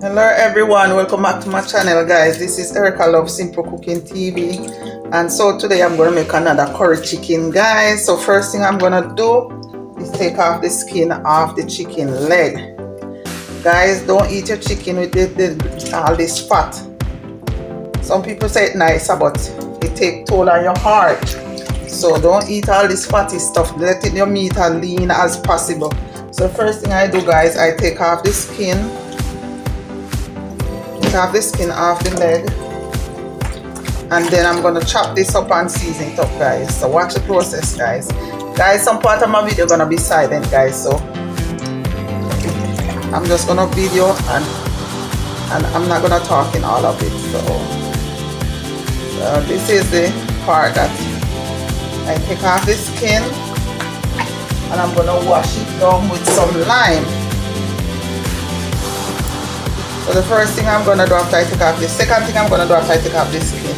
Hello everyone, welcome back to my channel guys. This is Erica Love Simple Cooking TV, and so today I'm going to make another curry chicken guys. So first thing I'm going to do is take off the skin off the chicken leg. Guys, don't eat your chicken with all this fat. Some people say it's nice, but it takes toll on your heart. So don't eat all this fatty stuff. Let your meat as lean as possible. So first thing I do guys, I take off the skin. Have the skin off the leg, and then I'm gonna chop this up and season it up guys. So watch the process guys. Some part of my video gonna be silent guys, so I'm just gonna video and I'm not gonna talk in all of it. So this is the part that I take off the skin, and I'm gonna wash it down with some lime. So the first thing I'm gonna do after I take off the second thing I'm gonna do after I take off the skin.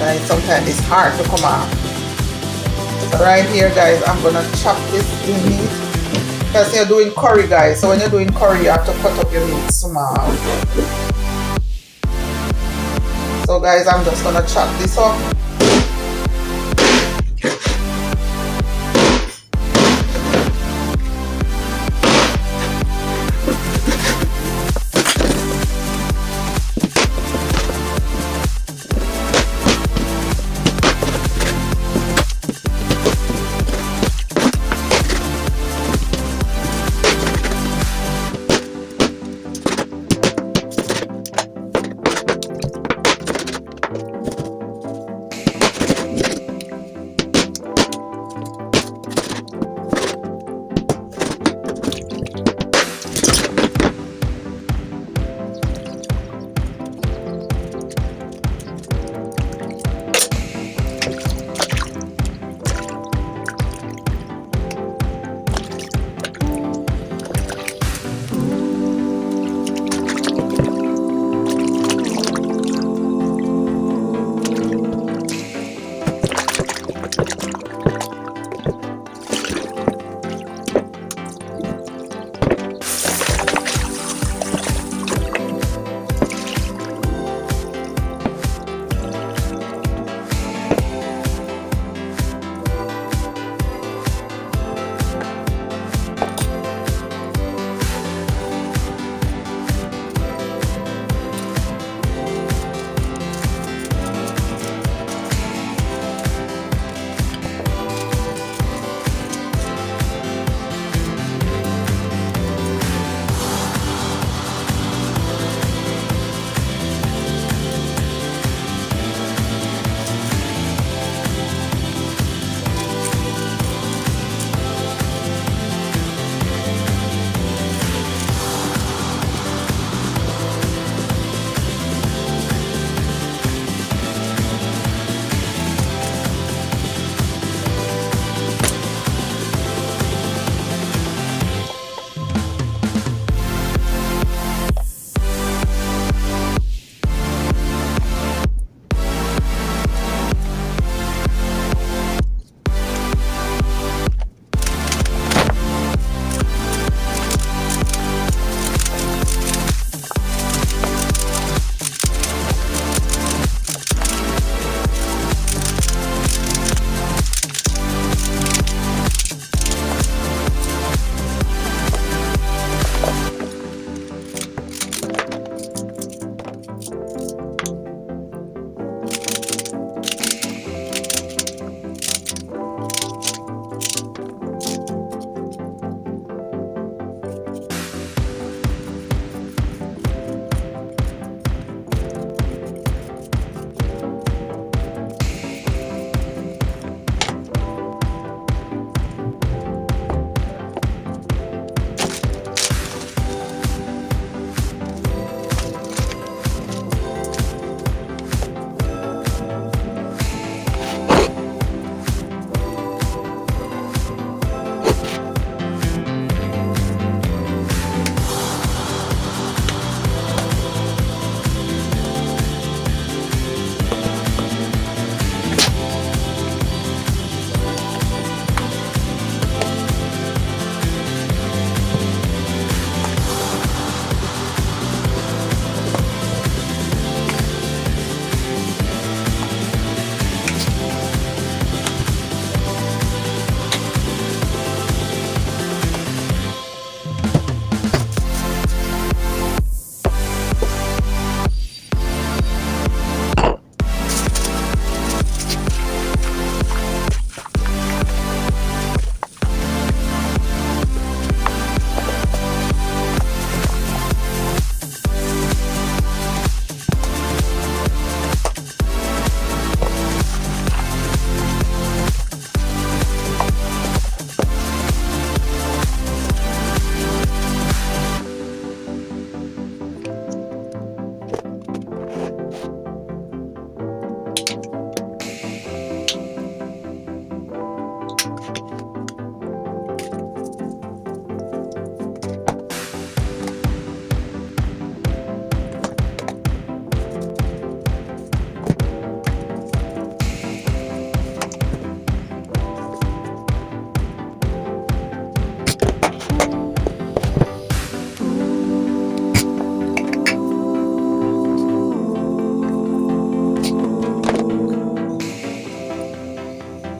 Right, sometimes it's hard to come off. So right here guys, I'm gonna chop this meat. Because you're doing curry guys, so when you're doing curry you have to cut up your meat small. So guys, I'm just gonna chop this up.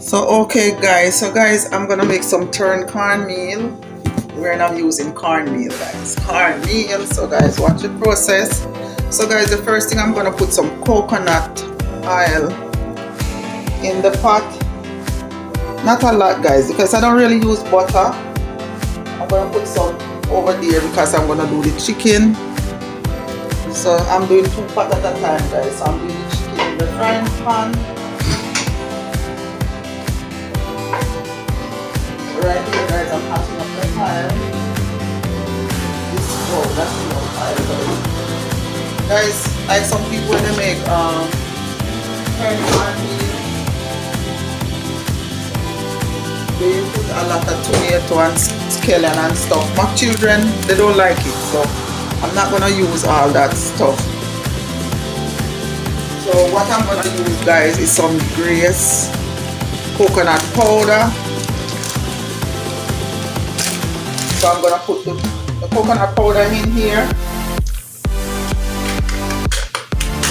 So okay guys, I'm gonna make some turned cornmeal. Where I'm using cornmeal, guys. Cornmeal. So guys, watch the process. So guys, the first thing I'm gonna put some coconut oil in the pot. Not a lot guys, because I don't really use butter. I'm gonna put some over there because I'm gonna do the chicken. So I'm doing 2 pots at a time guys. So I'm doing the chicken in the frying pan. Right here guys, I'm hotting up the oil. Oh, that's no oil guys. Like some people when they make cornmeal, they put a lot of tomato and scallion and stuff. My children, they don't like it, so I'm not gonna use all that stuff. So what I'm gonna use guys is some Grace coconut powder. So I'm gonna put the coconut powder in here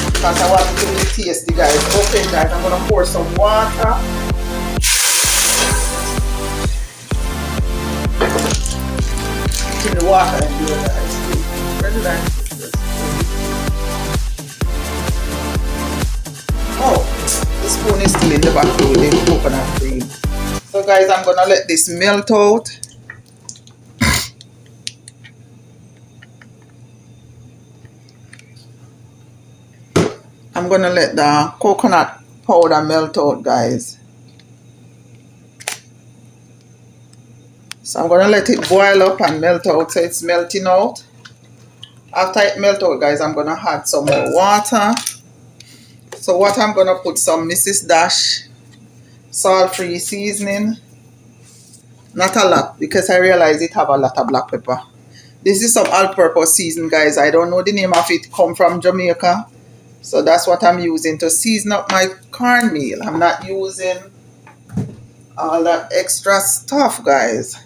because I want it to be tasty guys. Okay guys, I'm gonna pour some water. Put the water in here guys. Where did I put this? Oh, the spoon is still in the back with the coconut cream. So guys, I'm gonna let this melt out. I'm gonna let the coconut powder melt out guys. So I'm gonna let it boil up and melt out, so it's melting out. After it melts out guys, I'm gonna add some more water. So what I'm gonna put some Mrs. Dash salt-free seasoning. Not a lot because I realize it have a lot of black pepper. This is some all-purpose seasoning guys. I don't know the name of it, come from Jamaica. So that's what I'm using to season up my cornmeal. I'm not using all that extra stuff guys.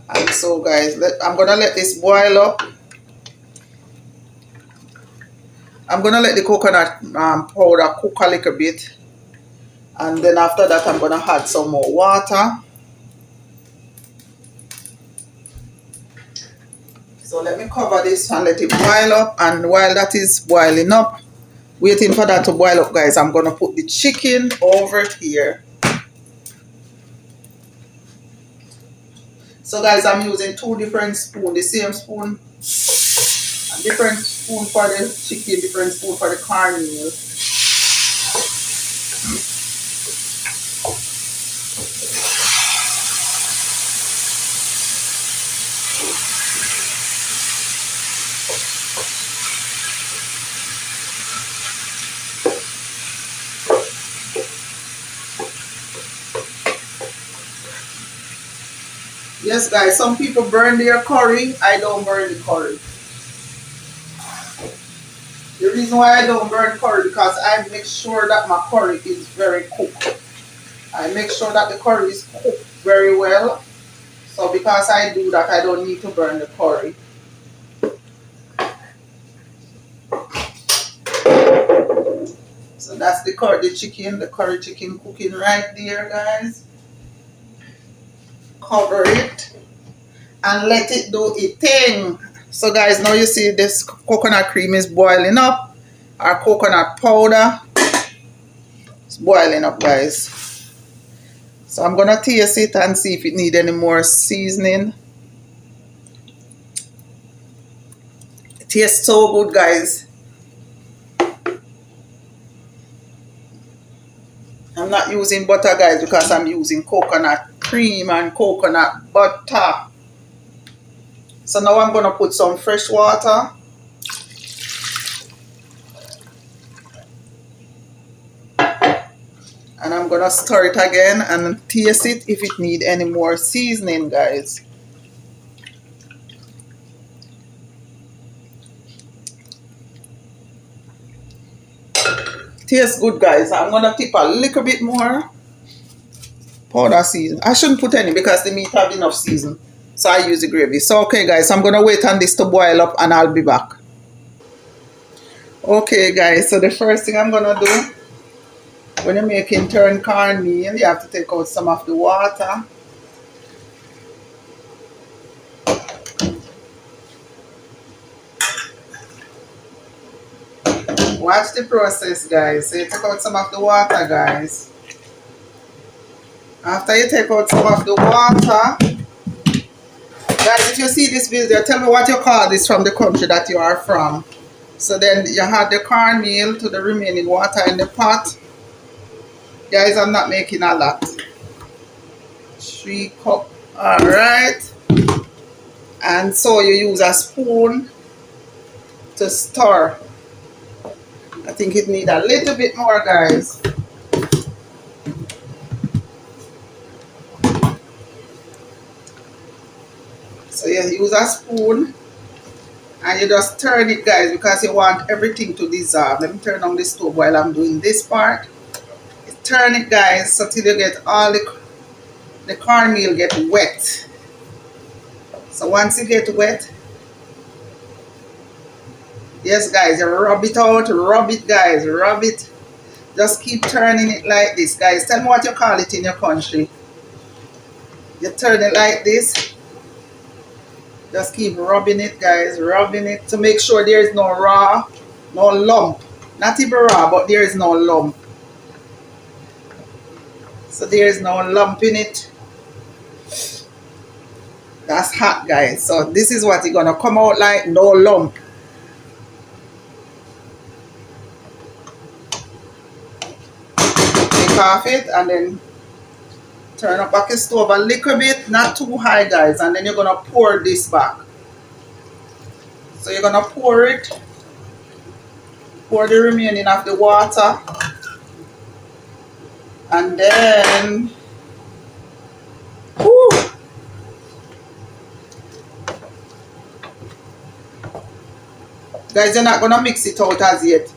And so guys, I'm gonna let this boil up. I'm gonna let the coconut powder cook a little bit, and then after that I'm gonna add some more water. So let me cover this and let it boil up, and while that is boiling up, waiting for that to boil up guys, I'm gonna put the chicken over here. So guys, I'm using 2 different spoons, the same spoon, a different spoon for the chicken, different spoon for the cornmeal. Yes guys, some people burn their curry. I don't burn the curry. The reason why I don't burn curry because I make sure that my curry is very cooked. I make sure that the curry is cooked very well. So because I do that, I don't need to burn the curry. So that's the curry chicken cooking right there guys. Cover it and let it do its thing. So guys, now you see this coconut cream is boiling up. Our coconut powder is boiling up guys. So I'm gonna taste it and see if it needs any more seasoning. It tastes so good guys. I'm not using butter guys because I'm using coconut cream and coconut butter. So now I'm gonna put some fresh water. And I'm gonna stir it again and taste it if it needs any more seasoning guys. Tastes good guys. I'm gonna tip a little bit more powder season. I shouldn't put any because the meat have enough season. So I use the gravy. So okay guys, I'm gonna wait on this to boil up and I'll be back. Okay guys, so the first thing I'm gonna do, When you're making turned cornmeal, you have to take out some of the water. Watch the process, guys. So you take out some of the water, guys. After you take out some of the water, guys, if you see this video, tell me what you call this from the country that you are from. So then you add the cornmeal to the remaining water in the pot. Guys, I'm not making a lot. 3 cups. Alright. And so you use a spoon to stir. I think it needs a little bit more, guys. So you use a spoon and you just turn it, guys, because you want everything to dissolve. Let me turn on the stove while I'm doing this part. You turn it, guys, so till you get all the cornmeal get wet. So once you get wet, yes, guys, you rub it out, rub it, guys, rub it. Just keep turning it like this, guys. Tell me what you call it in your country. You turn it like this. Just keep rubbing it, guys, rubbing it to make sure there is no raw, no lump. Not even raw, but there is no lump. So there is no lump in it. That's hot, guys. So this is what it's gonna come out like, no lump. Take off it and then turn up back the stove a little bit, not too high, guys, and then you're gonna pour this back. So you're gonna pour it, pour the remaining of the water, and then whoo, guys, you're not gonna mix it out as yet.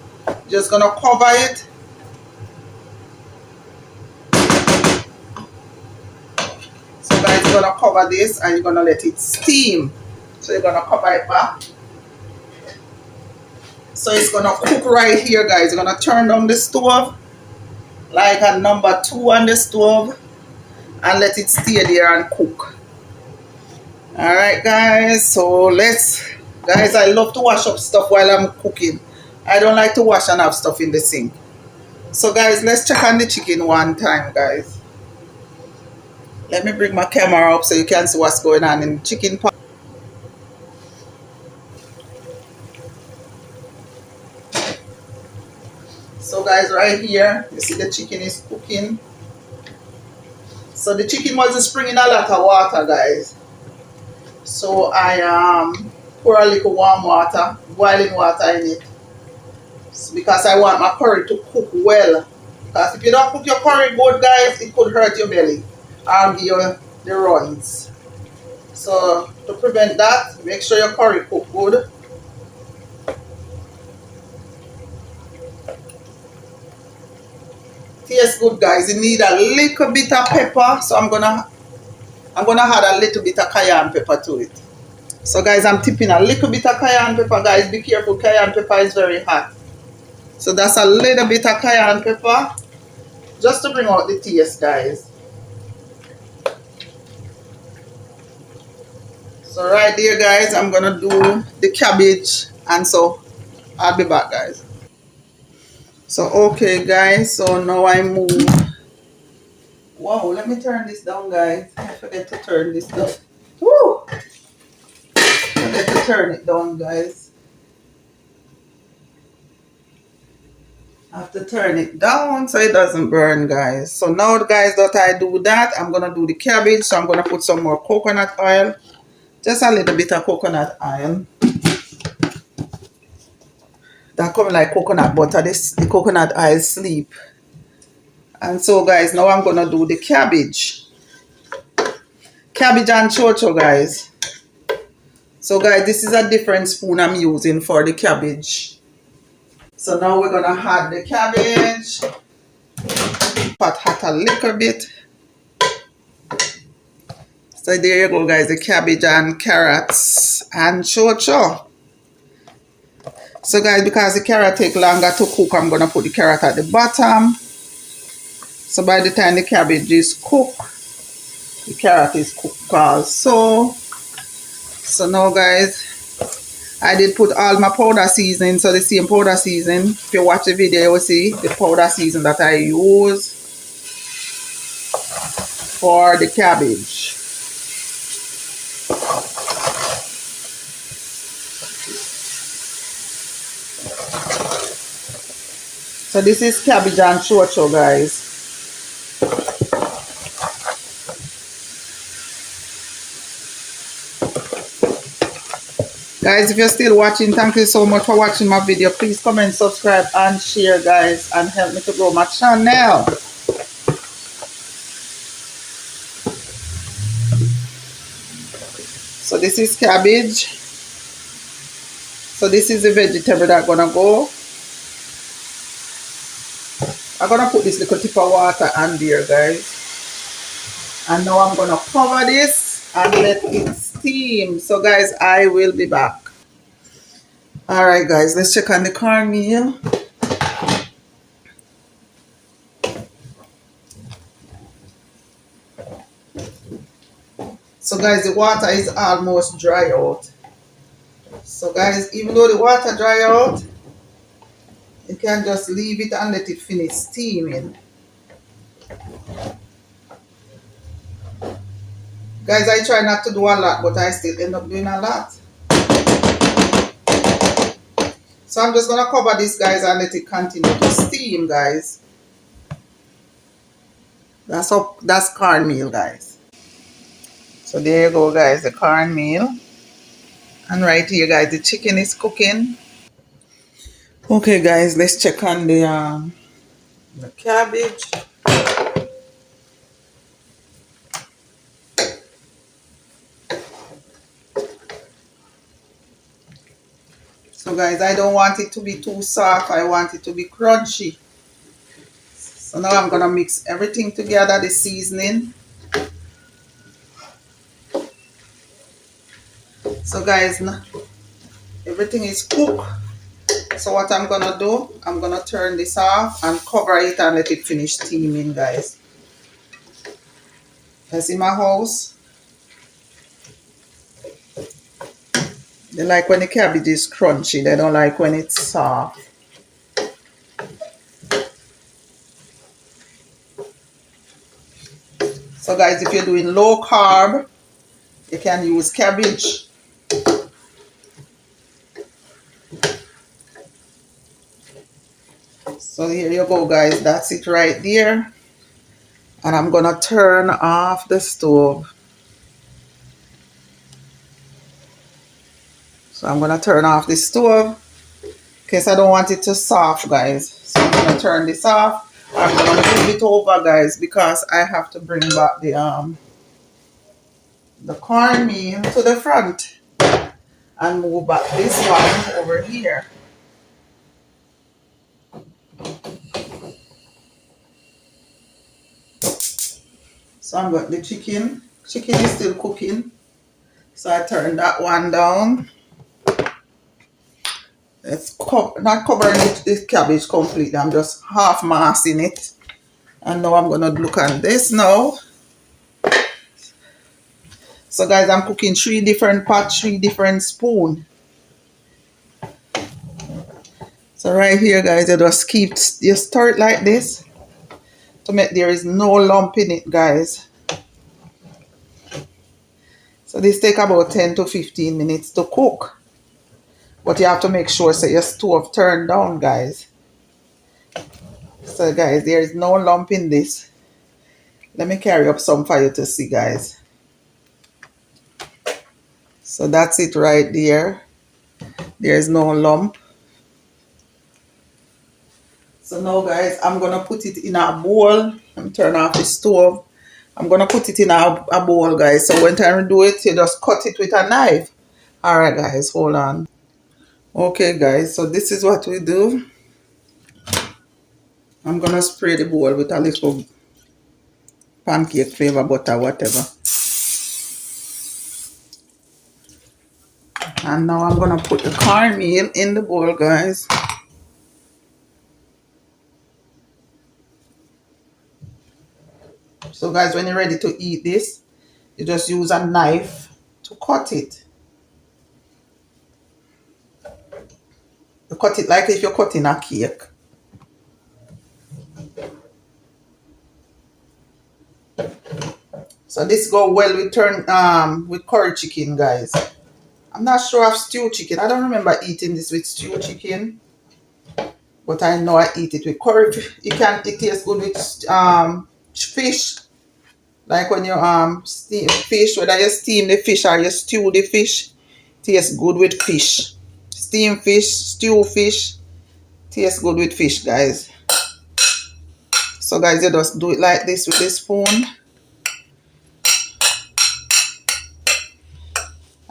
Just gonna cover it. So guys, you're gonna cover this and you're gonna let it steam. So you're gonna cover it back. So it's gonna cook right here, guys. You're gonna turn down the stove like a number 2 on the stove and let it stay there and cook. Alright, guys, so guys, I love to wash up stuff while I'm cooking. I don't like to wash and have stuff in the sink. So guys, let's check on the chicken one time, guys. Let me bring my camera up so you can see what's going on in the chicken pot. So guys, right here, you see the chicken is cooking. So the chicken wasn't springing a lot of water, guys. So I pour a little warm water, boiling water in it. Because I want my curry to cook well. Because if you don't cook your curry good, guys, it could hurt your belly. I'll give you the runs. So to prevent that, make sure your curry cook good. Tastes good, guys. You need a little bit of pepper, so I'm gonna add a little bit of cayenne pepper to it. So guys, I'm tipping a little bit of cayenne pepper, guys. Be careful, cayenne pepper is very hot. So that's a little bit of cayenne pepper, just to bring out the taste, guys. So right there, guys, I'm gonna do the cabbage, and so I'll be back, guys. So okay, guys, so now I move. Wow, let me turn this down, guys. I forget to turn this down. Woo! Forget to turn it down, guys. I have to turn it down so it doesn't burn, guys. So now, guys, that I do that, I'm gonna do the cabbage. So I'm gonna put some more coconut oil. Just a little bit of coconut oil. That come like coconut butter. The coconut oil sleep. And so, guys, now I'm gonna do the cabbage. Cabbage and chocho, guys. So, guys, this is a different spoon I'm using for the cabbage. So now we're gonna add the cabbage. Pot hot a little bit. So there you go, guys, the cabbage and carrots and chocho. So guys, because the carrot take longer to cook, I'm gonna put the carrot at the bottom. So by the time the cabbage is cooked, the carrot is cooked also. So now guys, I did put all my powder seasoning, so the same powder seasoning. If you watch the video, you will see the powder seasoning that I use for the cabbage. So this is cabbage and chocho, guys. Guys, if you're still watching, thank you so much for watching my video. Please comment, subscribe, and share, guys, and help me to grow my channel. So this is cabbage. So this is the vegetable that's gonna go. I'm gonna put this little tip of water on there, guys. And now I'm gonna cover this and let it steam. So guys, I will be back. Alright guys, let's check on the cornmeal. So guys, the water is almost dry out. So guys, even though the water dry out, you can just leave it and let it finish steaming. Guys, I try not to do a lot, but I still end up doing a lot. So I'm just gonna cover this, guys, and let it continue to steam, guys. That's cornmeal, guys. So there you go, guys, the cornmeal. And right here, guys, the chicken is cooking. Okay, guys, let's check on the cabbage. So guys, I don't want it to be too soft. I want it to be crunchy. So now I'm gonna mix everything together, the seasoning. So guys, everything is cooked. So what I'm gonna do, I'm gonna turn this off and cover it and let it finish steaming, guys. As in my house, they like when the cabbage is crunchy. They don't like when it's soft. So guys, if you're doing low carb, you can use cabbage. So here you go, guys. That's it right there. And I'm gonna turn off the stove. So I'm gonna turn off the stove because I don't want it to soft, guys. So I'm gonna turn this off. I'm gonna move it over, guys, because I have to bring back the cornmeal to the front and move back this one over here. So I've got the chicken. Chicken is still cooking. So I turn that one down. It's not covering this cabbage completely. I'm just half massing it. And now I'm gonna look at this now. So guys, I'm cooking 3 different pots, 3 different spoons. So right here, guys, you stir it like this to make there is no lump in it, guys. So this take about 10 to 15 minutes to cook. But you have to make sure so your stove turned down, guys. So guys, there is no lump in this. Let me carry up some for you to see, guys. So that's it right there. There is no lump. So now, guys, I'm going to put it in a bowl. I'm turn off the stove. I'm going to put it in a bowl, guys. So when time to do it, you just cut it with a knife. Alright, guys, hold on. Okay, guys, so this is what we do. I'm going to spray the bowl with a little pancake flavor butter, whatever. And now I'm going to put the cornmeal in the bowl, guys. So guys, when you're ready to eat this, you just use a knife to cut it. You cut it like if you're cutting a cake. So this go well with curry chicken, guys. I'm not sure of stew chicken. I don't remember eating this with stew chicken, but I know I eat it with curry. It tastes good with fish. Like when you steam fish, whether you steam the fish or you stew the fish, tastes good with fish. Steam fish, stew fish, tastes good with fish, guys. So guys, you just do it like this with the spoon.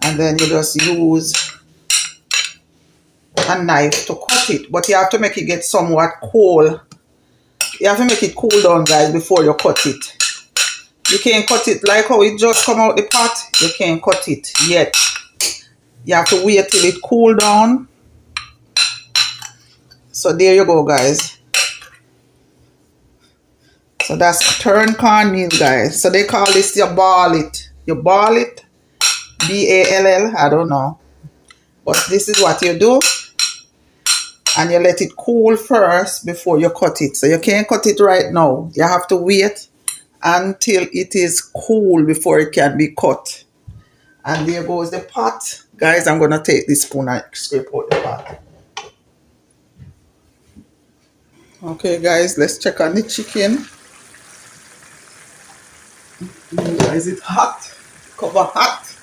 And then you just use a knife to cut it. But you have to make it get somewhat cold. You have to make it cool down, guys, before you cut it. You can't cut it like how it just come out the pot. You can't cut it yet. You have to wait till it cool down. So there you go, guys. So that's turned cornmeal, guys. So they call this you ball it. You ball it. B-A-L-L. I don't know. But this is what you do. And you let it cool first before you cut it. So you can't cut it right now. You have to wait until it is cool before it can be cut. And there goes the pot. Guys, I'm going to take this spoon and scrape out the pot. Okay, guys, let's check on the chicken. Is it hot? Cover hot.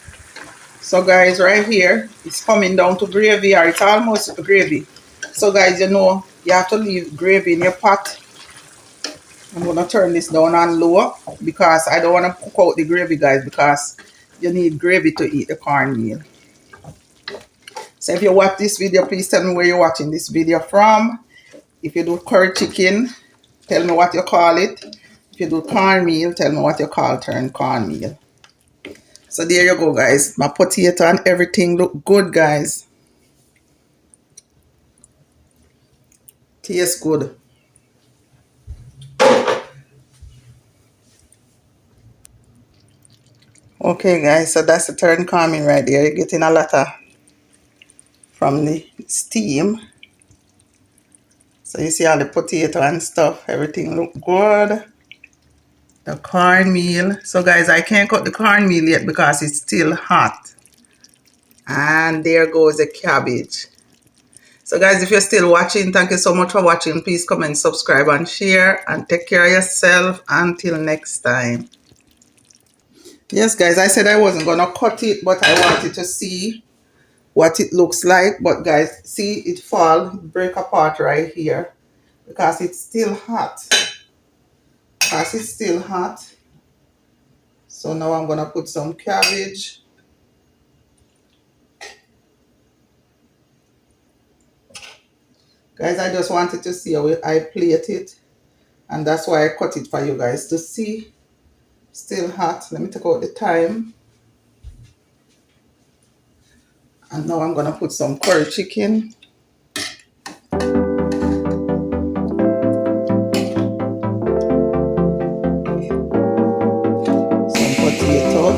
So guys, right here, it's coming down to gravy, or it's almost gravy. So guys, you know, you have to leave gravy in your pot. I'm going to turn this down on low because I don't want to cook out the gravy, guys, because you need gravy to eat the cornmeal. So if you watch this video, please tell me where you're watching this video from. If you do curry chicken, tell me what you call it. If you do cornmeal, tell me what you call turned cornmeal. So there you go, guys. My potato and everything look good, guys. Tastes good. Okay, guys. So that's the turned cornmeal right there. You're getting a lot of from the steam. So you see all the potato and stuff. Everything look good. The cornmeal. So guys, I can't cut the cornmeal yet because it's still hot. And there goes the cabbage. So guys, if you're still watching, thank you so much for watching. Please comment, subscribe, and share. And take care of yourself. Until next time. Yes, guys, I said I wasn't going to cut it, but I wanted to see what it looks like. But guys, see it fall, break apart right here. Because it's still hot. So now I'm going to put some cabbage. Guys, I just wanted to see how I plate it. And that's why I cut it for you guys to see. Still hot. Let me take out the thyme. And now I'm going to put some curry chicken. Some potato.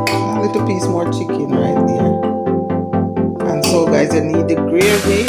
A little piece more chicken right there. And so guys, you need the gravy.